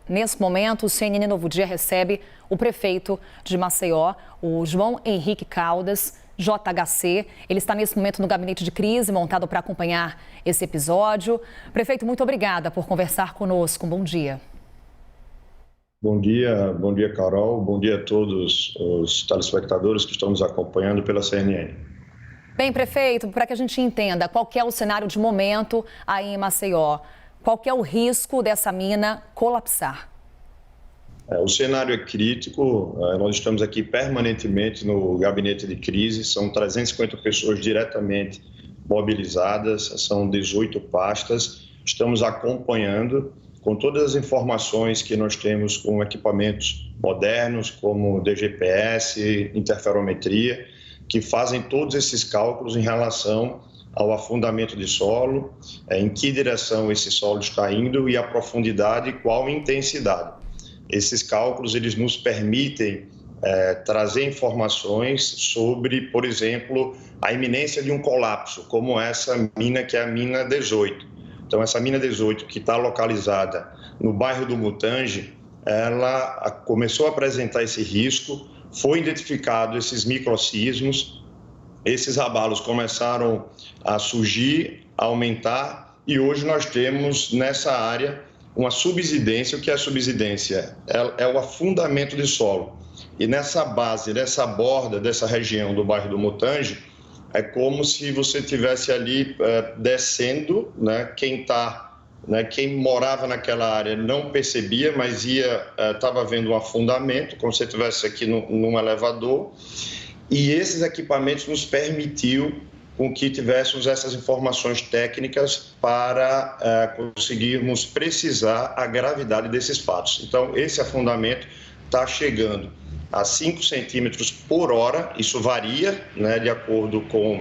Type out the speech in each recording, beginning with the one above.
Nesse momento, o CNN Novo Dia recebe o prefeito de Maceió, o João Henrique Caldas, JHC. Ele está nesse momento no gabinete de crise montado para acompanhar esse episódio. Prefeito, muito obrigada por conversar conosco. Bom dia. Bom dia, Carol. Bom dia a todos os telespectadores que estão nos acompanhando pela CNN. Bem, prefeito, para que a gente entenda qual que é o cenário de momento aí em Maceió, qual que é o risco dessa mina colapsar? O cenário é crítico, nós estamos aqui permanentemente no gabinete de crise, são 350 pessoas diretamente mobilizadas, são 18 pastas, estamos acompanhando com todas as informações que nós temos com equipamentos modernos, como DGPS, interferometria, que fazem todos esses cálculos em relação ao afundamento de solo, em que direção esse solo está indo e a profundidade e qual intensidade. Esses cálculos eles nos permitem trazer informações sobre, por exemplo, a iminência de um colapso, como essa mina que é a mina 18. Então, essa mina 18, que está localizada no bairro do Mutange, ela começou a apresentar esse risco, foi identificado esses microsismos, esses abalos começaram a surgir, a aumentar, e hoje nós temos nessa área uma subsidência. O que é subsidência? É o afundamento de solo. E nessa base, nessa borda dessa região do bairro do Mutange, é como se você estivesse ali descendo, né? Quem morava naquela área não percebia, mas estava vendo um afundamento, como se estivesse aqui num elevador. E esses equipamentos nos permitiu com que tivéssemos essas informações técnicas para conseguirmos precisar a gravidade desses fatos. Então, esse afundamento está chegando a 5 centímetros por hora, isso varia, né, de acordo com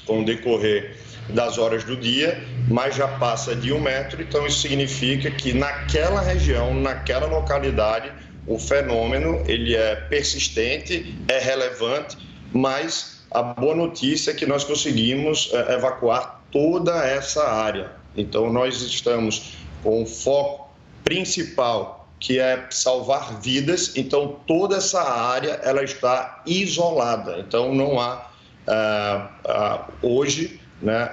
o decorrer das horas do dia, mas já passa de 1 metro, então isso significa que naquela região, naquela localidade, o fenômeno ele é persistente, é relevante, mas a boa notícia é que nós conseguimos evacuar toda essa área. Então nós estamos com o foco principal, que é salvar vidas, então toda essa área ela está isolada, então não há hoje, né,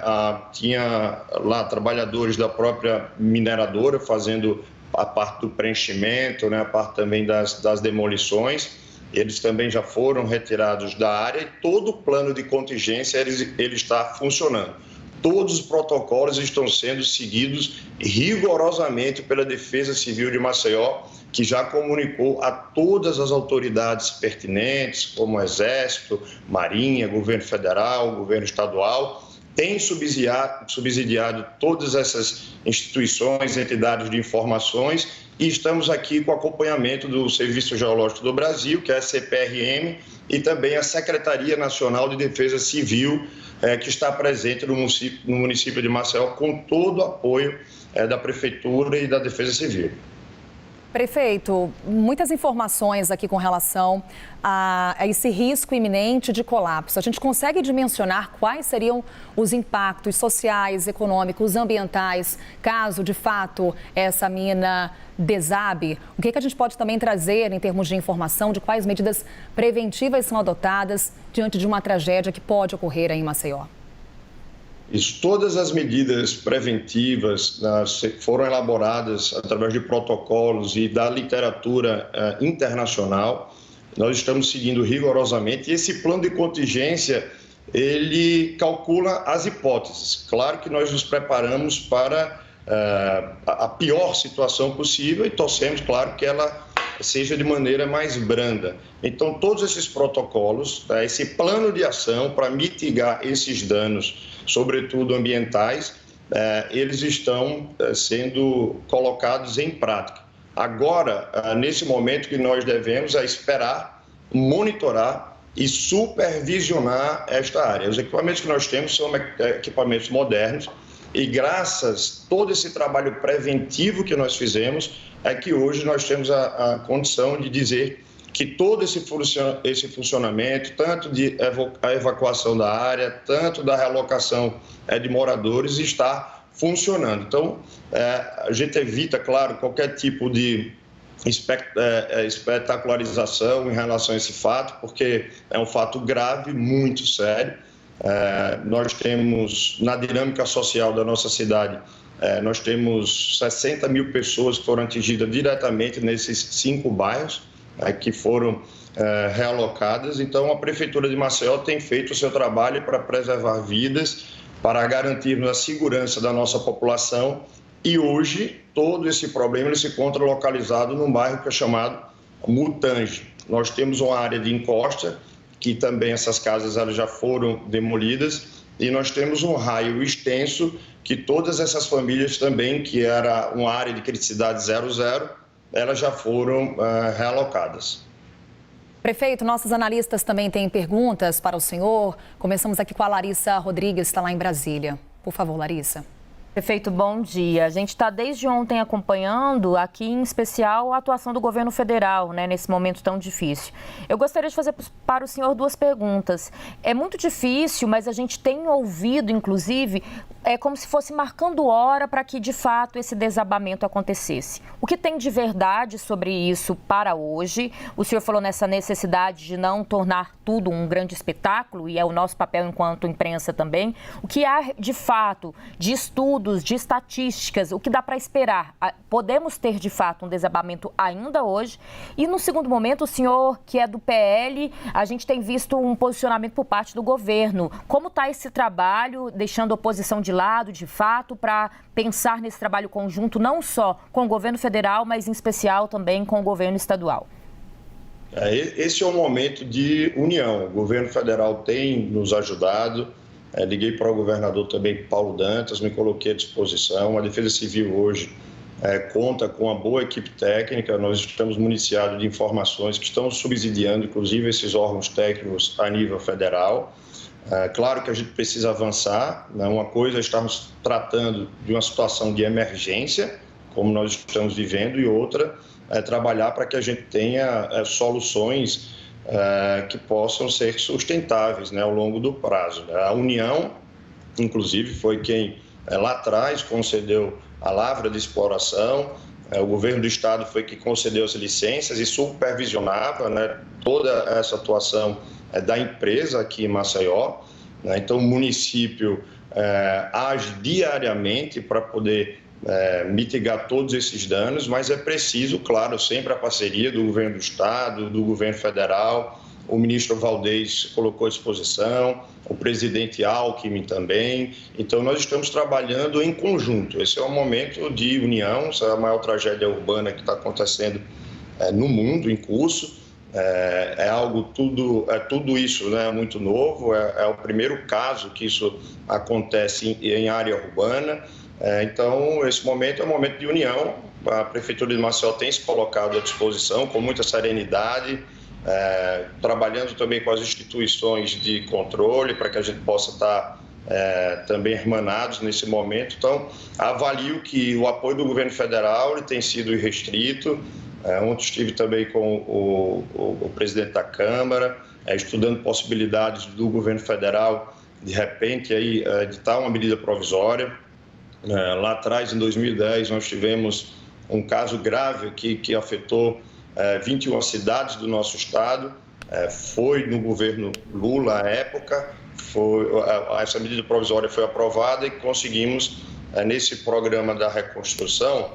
tinha lá trabalhadores da própria mineradora fazendo a parte do preenchimento, né, a parte também das demolições. Eles também já foram retirados da área e todo o plano de contingência ele está funcionando. Todos os protocolos estão sendo seguidos rigorosamente pela Defesa Civil de Maceió, que já comunicou a todas as autoridades pertinentes, como Exército, Marinha, Governo Federal, Governo Estadual, tem subsidiado todas essas instituições, entidades de informações, e estamos aqui com o acompanhamento do Serviço Geológico do Brasil, que é a CPRM, e também a Secretaria Nacional de Defesa Civil, que está presente no município de Maceió, com todo o apoio da Prefeitura e da Defesa Civil. Prefeito, muitas informações aqui com relação a esse risco iminente de colapso. A gente consegue dimensionar quais seriam os impactos sociais, econômicos, ambientais, caso de fato essa mina desabe? O que a gente pode também trazer em termos de informação de quais medidas preventivas são adotadas diante de uma tragédia que pode ocorrer aí em Maceió? Isso, todas as medidas preventivas foram elaboradas através de protocolos e da literatura internacional. Nós estamos seguindo rigorosamente e esse plano de contingência, ele calcula as hipóteses. Claro que nós nos preparamos para a pior situação possível e torcemos, claro, que ela seja de maneira mais branda. Então, todos esses protocolos, esse plano de ação para mitigar esses danos, sobretudo ambientais, eles estão sendo colocados em prática. Agora, nesse momento que nós devemos esperar, monitorar e supervisionar esta área. Os equipamentos que nós temos são equipamentos modernos e graças a todo esse trabalho preventivo que nós fizemos, é que hoje nós temos a condição de dizer que todo esse funcionamento, tanto a evacuação da área, tanto da realocação de moradores, está funcionando. Então, a gente evita, claro, qualquer tipo de espetacularização em relação a esse fato, porque é um fato grave, muito sério. Nós temos, na dinâmica social da nossa cidade, nós temos 60 mil pessoas que foram atingidas diretamente nesses 5 bairros que foram realocadas. Então, a Prefeitura de Maceió tem feito o seu trabalho para preservar vidas, para garantirmos a segurança da nossa população. E hoje, todo esse problema ele se encontra localizado num bairro que é chamado Mutange. Nós temos uma área de encosta, que também essas casas elas já foram demolidas, e nós temos um raio extenso que todas essas famílias também, que era uma área de criticidade 00, elas já foram realocadas. Prefeito, nossos analistas também têm perguntas para o senhor. Começamos aqui com a Larissa Rodrigues, que está lá em Brasília. Por favor, Larissa. Prefeito, bom dia. A gente está desde ontem acompanhando aqui, em especial, a atuação do governo federal, nesse momento tão difícil. Eu gostaria de fazer para o senhor 2 perguntas. É muito difícil, mas a gente tem ouvido, inclusive, como se fosse marcando hora para que, de fato, esse desabamento acontecesse. O que tem de verdade sobre isso para hoje? O senhor falou nessa necessidade de não tornar tudo um grande espetáculo, e é o nosso papel enquanto imprensa também. O que há, de fato, de estudo, de estatísticas, o que dá para esperar? Podemos ter, de fato, um desabamento ainda hoje? E, no segundo momento, o senhor, que é do PL, a gente tem visto um posicionamento por parte do governo. Como está esse trabalho, deixando a oposição de lado, de fato, para pensar nesse trabalho conjunto, não só com o governo federal, mas, em especial, também com o governo estadual? Esse é um momento de união. O governo federal tem nos ajudado. Liguei para o governador também, Paulo Dantas, me coloquei à disposição. A Defesa Civil hoje conta com uma boa equipe técnica. Nós estamos municiados de informações que estão subsidiando, inclusive, esses órgãos técnicos a nível federal. Claro que a gente precisa avançar. Uma coisa é estarmos tratando de uma situação de emergência, como nós estamos vivendo, e outra é trabalhar para que a gente tenha soluções que possam ser sustentáveis ao longo do prazo. A União, inclusive, foi quem lá atrás concedeu a lavra de exploração, o governo do estado foi que concedeu as licenças e supervisionava toda essa atuação da empresa aqui em Maceió. Então, o município age diariamente para poder mitigar todos esses danos, mas é preciso, claro, sempre a parceria do governo do estado, do governo federal. O ministro Valdez colocou à disposição, o presidente Alckmin também. Então, nós estamos trabalhando em conjunto. Esse é um momento de união, essa é a maior tragédia urbana que está acontecendo no mundo, em curso. Tudo isso muito novo, é o primeiro caso que isso acontece em área urbana. Então, esse momento é um momento de união. A Prefeitura de Maceió tem se colocado à disposição com muita serenidade, trabalhando também com as instituições de controle para que a gente possa estar também hermanados nesse momento. Então, avalio que o apoio do governo federal ele tem sido irrestrito. Ontem estive também com o presidente da Câmara, estudando possibilidades do governo federal, de repente, editar uma medida provisória. Lá atrás, em 2010, nós tivemos um caso grave que afetou 21 cidades do nosso estado. Foi no governo Lula à época, essa medida provisória foi aprovada e conseguimos, nesse programa da reconstrução,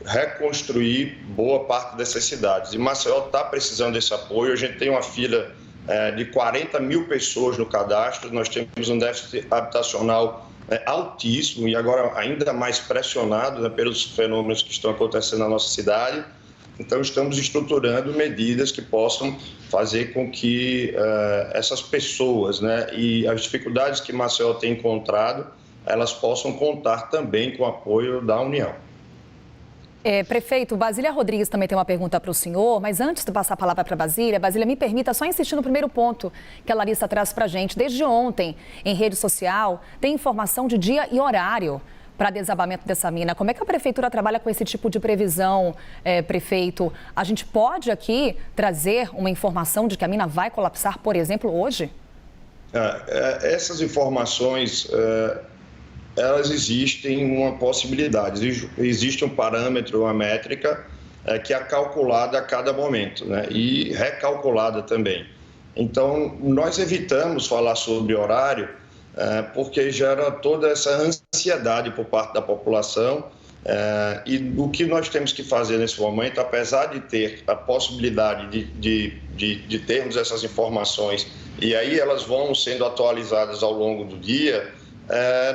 reconstruir boa parte dessas cidades. E Maceió está precisando desse apoio. A gente tem uma fila de 40 mil pessoas no cadastro, nós temos um déficit habitacional altíssimo e agora ainda mais pressionado pelos fenômenos que estão acontecendo na nossa cidade. Então, estamos estruturando medidas que possam fazer com que essas pessoas e as dificuldades que Maceió tem encontrado, elas possam contar também com o apoio da União. Prefeito, Basília Rodrigues também tem uma pergunta para o senhor, mas antes de passar a palavra para Basília, me permita só insistir no primeiro ponto que a Larissa traz para a gente. Desde ontem, em rede social, tem informação de dia e horário para desabamento dessa mina. Como é que a Prefeitura trabalha com esse tipo de previsão, prefeito? A gente pode aqui trazer uma informação de que a mina vai colapsar, por exemplo, hoje? Essas informações elas existem uma possibilidade, existe um parâmetro, uma métrica que é calculada a cada momento, né? E recalculada também. Então, nós evitamos falar sobre horário porque gera toda essa ansiedade por parte da população e o que nós temos que fazer nesse momento, apesar de ter a possibilidade de termos essas informações e aí elas vão sendo atualizadas ao longo do dia,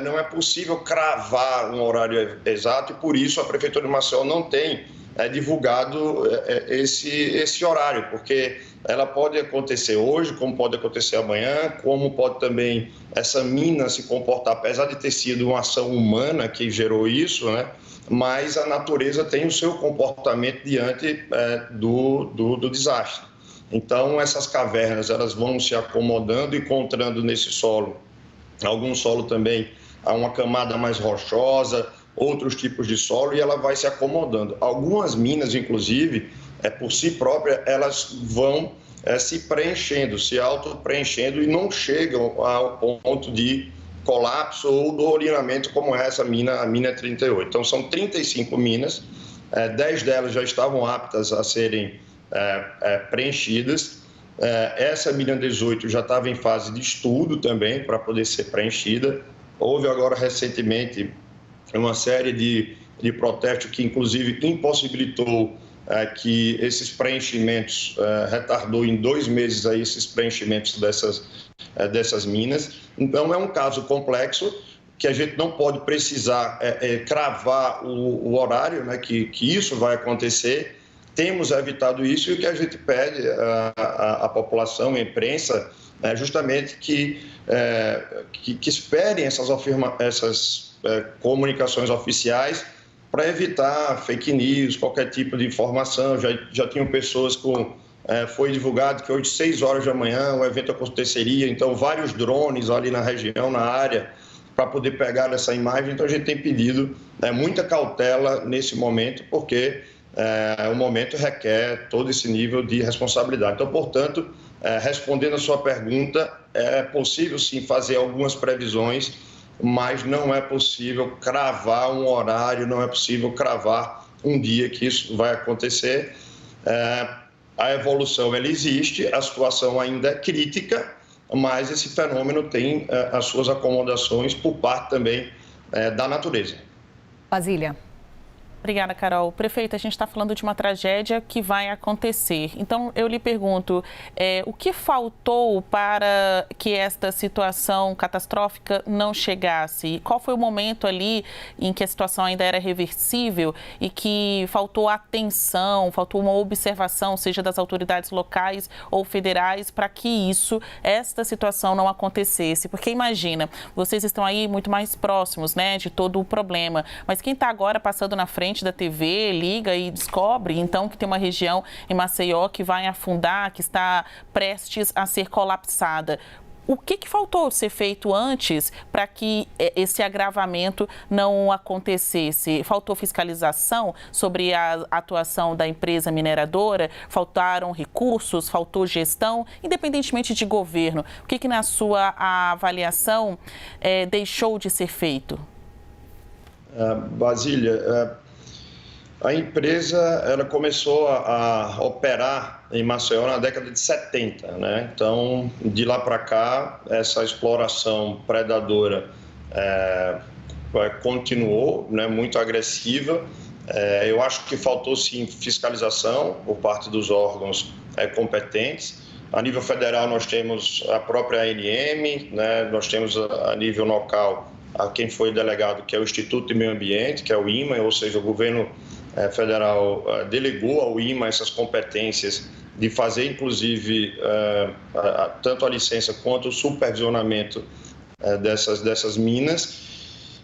não é possível cravar um horário exato e por isso a Prefeitura de Maceió não tem divulgado esse horário, porque ela pode acontecer hoje, como pode acontecer amanhã, como pode também essa mina se comportar, apesar de ter sido uma ação humana que gerou isso, né? Mas a natureza tem o seu comportamento diante do desastre. Então, essas cavernas elas vão se acomodando, encontrando nesse solo, algum solo também, há uma camada mais rochosa, outros tipos de solo, e ela vai se acomodando. Algumas minas, inclusive, por si próprias, elas vão se preenchendo, se auto-preenchendo e não chegam ao ponto de colapso ou do alinhamento como é essa mina, a mina 38. Então, são 35 minas, 10 delas já estavam aptas a serem preenchidas. Essa mina 18 já estava em fase de estudo também para poder ser preenchida. Houve agora recentemente uma série de protestos que inclusive impossibilitou que esses preenchimentos, retardou em 2 meses aí esses preenchimentos dessas minas. Então é um caso complexo que a gente não pode precisar cravar o horário, né, que isso vai acontecer. Temos evitado isso e o que a gente pede à população, à imprensa, é justamente que esperem essas comunicações oficiais para evitar fake news, qualquer tipo de informação. Já tinham pessoas foi divulgado que hoje, 6 horas da manhã, o evento aconteceria, então vários drones ali na região, na área, para poder pegar essa imagem. Então a gente tem pedido muita cautela nesse momento, porque o momento requer todo esse nível de responsabilidade. Então, portanto, respondendo a sua pergunta, é possível sim fazer algumas previsões, mas não é possível cravar um horário, não é possível cravar um dia que isso vai acontecer. A evolução ela existe, a situação ainda é crítica, mas esse fenômeno tem as suas acomodações por parte também da natureza. Basília. Obrigada, Carol. Prefeita, a gente está falando de uma tragédia que vai acontecer. Então, eu lhe pergunto, o que faltou para que esta situação catastrófica não chegasse? Qual foi o momento ali em que a situação ainda era reversível e que faltou atenção, faltou uma observação, seja das autoridades locais ou federais, para que esta situação não acontecesse? Porque imagina, vocês estão aí muito mais próximos, né, de todo o problema, mas quem está agora passando na frente da TV, liga e descobre, então, que tem uma região em Maceió que vai afundar, que está prestes a ser colapsada. O que faltou ser feito antes para que esse agravamento não acontecesse? Faltou fiscalização sobre a atuação da empresa mineradora? Faltaram recursos? Faltou gestão? Independentemente de governo, o que na sua avaliação deixou de ser feito? Basília, a empresa ela começou a operar em Maceió na década de 70, né? Então, de lá para cá, essa exploração predadora continuou, né? Muito agressiva. Eu acho que faltou, sim, fiscalização por parte dos órgãos competentes. A nível federal, nós temos a própria ANM, né? Nós temos a nível local quem foi delegado, que é o Instituto de Meio Ambiente, que é o IMA, ou seja, o governo federal delegou ao IMA essas competências de fazer, inclusive, tanto a licença quanto o supervisionamento dessas minas.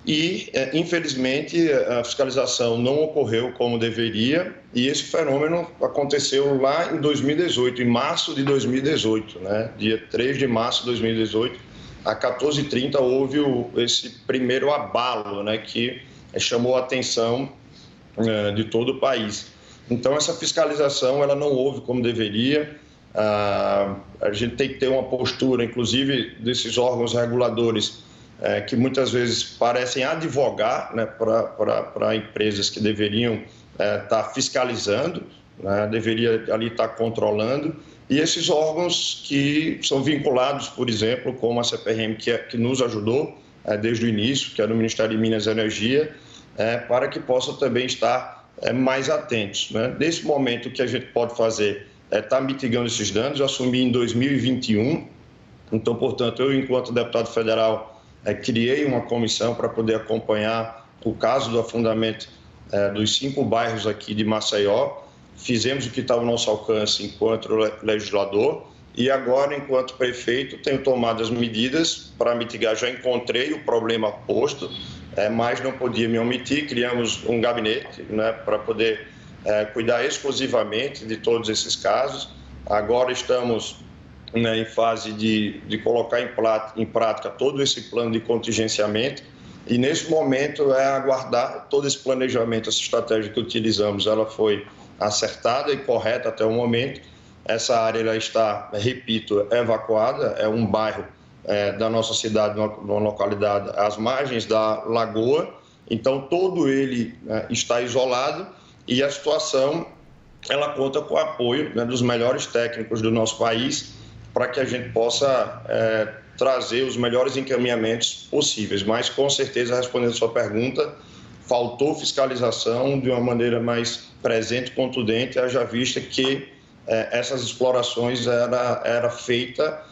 E, infelizmente, a fiscalização não ocorreu como deveria, e esse fenômeno aconteceu lá em 2018, em março de 2018, né? Dia 3 de março de 2018, a 14h30 houve esse primeiro abalo, né? Que chamou a atenção de todo o país. Então, essa fiscalização ela não houve como deveria. A gente tem que ter uma postura, inclusive, desses órgãos reguladores que muitas vezes parecem advogar, né, para empresas que deveriam estar fiscalizando, né, deveria ali estar controlando, e esses órgãos que são vinculados, por exemplo, como a CPRM, que nos ajudou desde o início, que é no Ministério de Minas e Energia, para que possam também estar mais atentos, né? Nesse momento, o que a gente pode fazer é estar mitigando esses danos. Eu assumi em 2021, então, portanto, eu, enquanto deputado federal, criei uma comissão para poder acompanhar o caso do afundamento dos 5 bairros aqui de Maceió. Fizemos o que está ao nosso alcance enquanto legislador e agora, enquanto prefeito, tenho tomado as medidas para mitigar. Já encontrei o problema posto, mas não podia me omitir. Criamos um gabinete, né, para poder cuidar exclusivamente de todos esses casos. Agora estamos, né, em fase de colocar em prática todo esse plano de contingenciamento e, nesse momento, aguardar todo esse planejamento, essa estratégia que utilizamos. Ela foi acertada e correta até o momento. Essa área ela está, repito, evacuada. É um bairro da nossa cidade, numa localidade às margens da lagoa. Então, todo ele está isolado e a situação ela conta com o apoio, né, dos melhores técnicos do nosso país para que a gente possa trazer os melhores encaminhamentos possíveis. Mas, com certeza, respondendo a sua pergunta, faltou fiscalização de uma maneira mais presente, contundente, haja vista que essas explorações era feita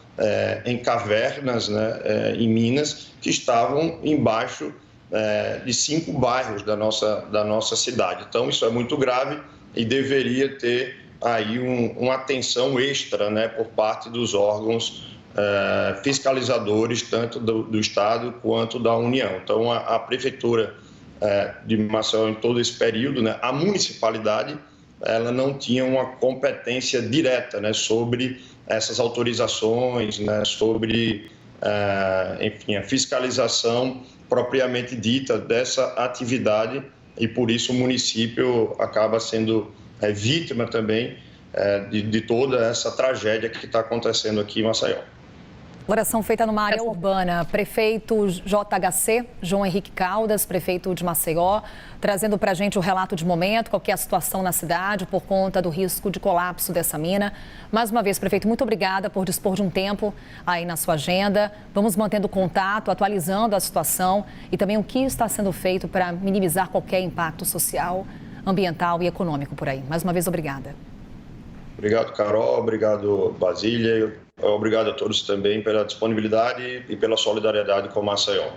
em cavernas, né, em minas, que estavam embaixo de 5 bairros da nossa cidade. Então, isso é muito grave e deveria ter aí uma atenção extra, né, por parte dos órgãos fiscalizadores, tanto do Estado quanto da União. Então, a Prefeitura de Maceió, em todo esse período, né, a municipalidade, ela não tinha uma competência direta, né, sobre essas autorizações, né, sobre, enfim, a fiscalização propriamente dita dessa atividade, e por isso o município acaba sendo vítima também de toda essa tragédia que está acontecendo aqui em Maceió. Exploração feita numa área urbana. Prefeito JHC, João Henrique Caldas, prefeito de Maceió, trazendo para a gente o relato de momento, qual que é a situação na cidade por conta do risco de colapso dessa mina. Mais uma vez, prefeito, muito obrigada por dispor de um tempo aí na sua agenda. Vamos mantendo contato, atualizando a situação e também o que está sendo feito para minimizar qualquer impacto social, ambiental e econômico por aí. Mais uma vez, obrigada. Obrigado, Carol. Obrigado, Basília. Obrigado a todos também pela disponibilidade e pela solidariedade com Maceió.